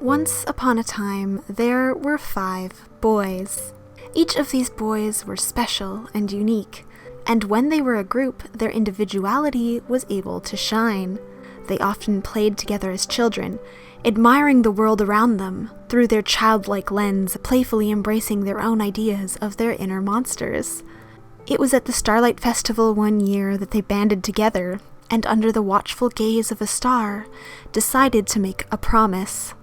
Once upon a time, there were 5 boys. Each of these boys were special and unique, and when they were a group, their individuality was able to shine. They often played together as children, admiring the world around them through their childlike lens, playfully embracing their own ideas of their inner monsters. It was at the Starlight Festival one year that they banded together, and under the watchful gaze of a star, decided to make a promise.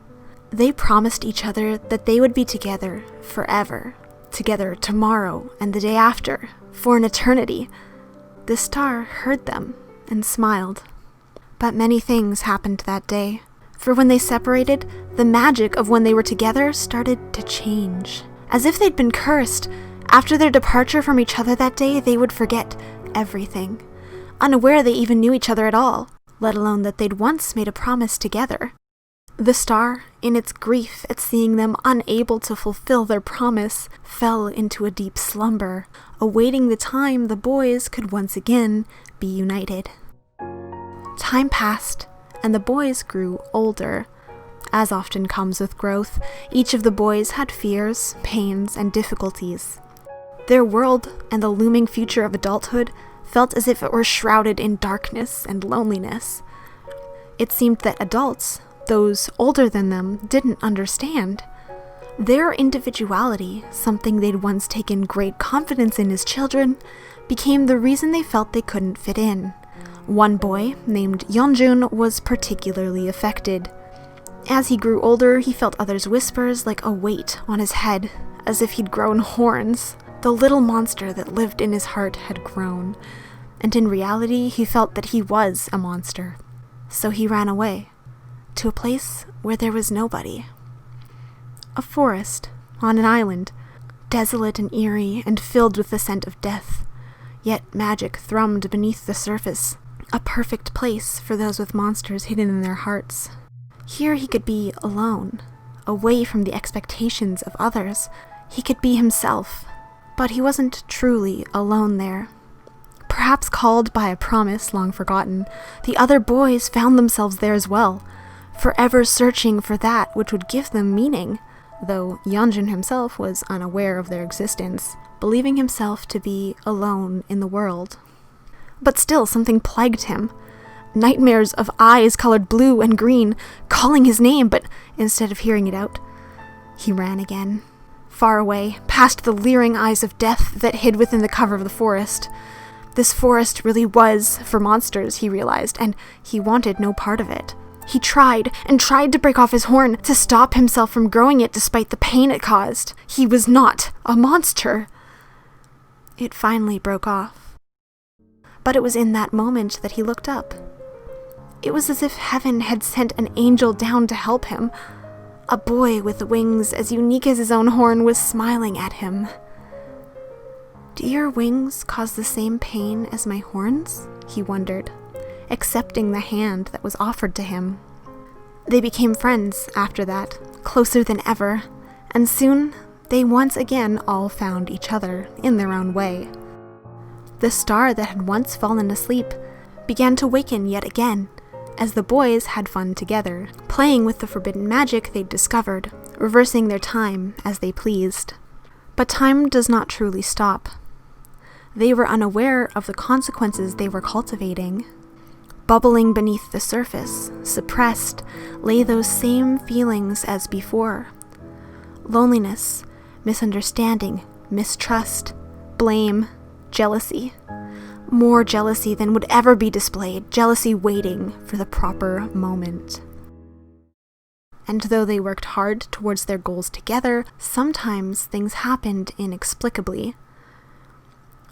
They promised each other that they would be together forever, together tomorrow and the day after, for an eternity. The star heard them and smiled. But many things happened that day, for when they separated, the magic of when they were together started to change. As if they'd been cursed, after their departure from each other that day, they would forget everything, unaware they even knew each other at all, let alone that they'd once made a promise together. The star, in its grief at seeing them unable to fulfill their promise, fell into a deep slumber, awaiting the time the boys could once again be united. Time passed, and the boys grew older. As often comes with growth, each of the boys had fears, pains, and difficulties. Their world and the looming future of adulthood felt as if it were shrouded in darkness and loneliness. It seemed that adults, those older than them, didn't understand. Their individuality, something they'd once taken great confidence in as children, became the reason they felt they couldn't fit in. One boy, named Yeonjun, was particularly affected. As he grew older, he felt others' whispers like a weight on his head, as if he'd grown horns. The little monster that lived in his heart had grown, and in reality he felt that he was a monster. So he ran away, to a place where there was nobody. A forest, on an island, desolate and eerie and filled with the scent of death. Yet magic thrummed beneath the surface, a perfect place for those with monsters hidden in their hearts. Here he could be alone, away from the expectations of others. He could be himself, but he wasn't truly alone there. Perhaps called by a promise long forgotten, the other boys found themselves there as well, forever searching for that which would give them meaning, though Yeonjun himself was unaware of their existence, believing himself to be alone in the world. But still something plagued him. Nightmares of eyes colored blue and green, calling his name, but instead of hearing it out, he ran again. Far away, past the leering eyes of death that hid within the cover of the forest. This forest really was for monsters, he realized, and he wanted no part of it. He tried and tried to break off his horn, to stop himself from growing it despite the pain it caused. He was not a monster. It finally broke off. But it was in that moment that he looked up. It was as if heaven had sent an angel down to help him. A boy with wings as unique as his own horn was smiling at him. "Do your wings cause the same pain as my horns?" he wondered, accepting the hand that was offered to him. They became friends after that, closer than ever, and soon they once again all found each other in their own way. The star that had once fallen asleep began to waken yet again, as the boys had fun together, playing with the forbidden magic they'd discovered, reversing their time as they pleased. But time does not truly stop. They were unaware of the consequences they were cultivating. Bubbling beneath the surface, suppressed, lay those same feelings as before. Loneliness, misunderstanding, mistrust, blame, jealousy. More jealousy than would ever be displayed, jealousy waiting for the proper moment. And though they worked hard towards their goals together, sometimes things happened inexplicably.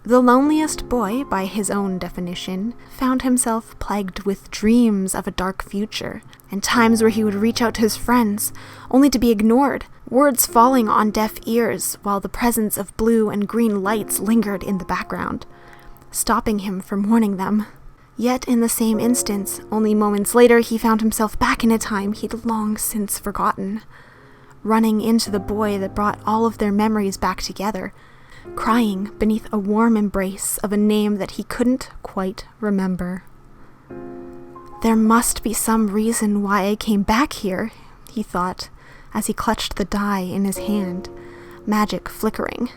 The loneliest boy, by his own definition, found himself plagued with dreams of a dark future, and times where he would reach out to his friends, only to be ignored, words falling on deaf ears, while the presence of blue and green lights lingered in the background, stopping him from warning them. Yet in the same instance, only moments later, he found himself back in a time he'd long since forgotten, running into the boy that brought all of their memories back together, crying beneath a warm embrace of a name that he couldn't quite remember. "There must be some reason why I came back here," he thought, as he clutched the die in his hand, magic flickering.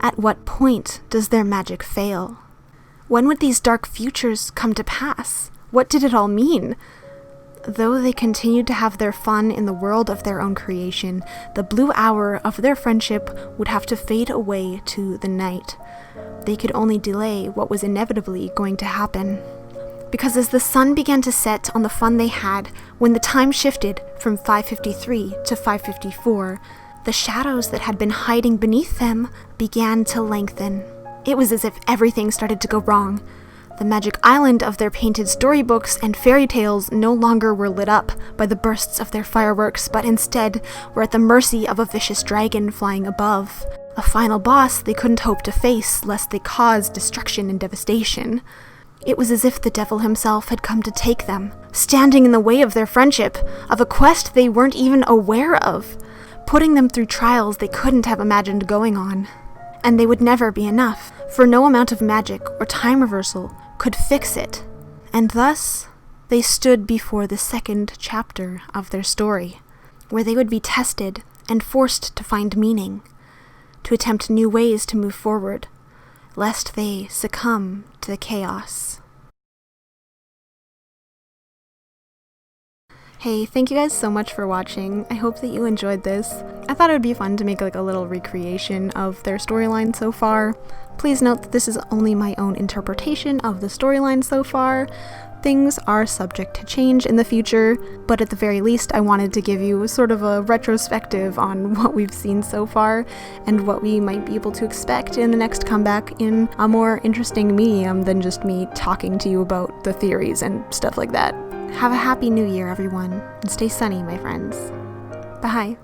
At what point does their magic fail? When would these dark futures come to pass? What did it all mean? Though they continued to have their fun in the world of their own creation, the blue hour of their friendship would have to fade away to the night. They could only delay what was inevitably going to happen. Because as the sun began to set on the fun they had, when the time shifted from 5:53 to 5:54, the shadows that had been hiding beneath them began to lengthen. It was as if everything started to go wrong. The magic island of their painted storybooks and fairy tales no longer were lit up by the bursts of their fireworks, but instead were at the mercy of a vicious dragon flying above, a final boss they couldn't hope to face lest they cause destruction and devastation. It was as if the devil himself had come to take them, standing in the way of their friendship, of a quest they weren't even aware of, putting them through trials they couldn't have imagined going on. And they would never be enough, for no amount of magic or time reversal could fix it. And thus, they stood before the second chapter of their story, where they would be tested and forced to find meaning, to attempt new ways to move forward, lest they succumb to the chaos. Hey, thank you guys so much for watching. I hope that you enjoyed this. I thought it would be fun to make like a little recreation of their storyline so far. Please note that this is only my own interpretation of the storyline so far. Things are subject to change in the future, but at the very least I wanted to give you sort of a retrospective on what we've seen so far and what we might be able to expect in the next comeback in a more interesting medium than just me talking to you about the theories and stuff like that. Have a happy new year, everyone, and stay sunny, my friends. Bye.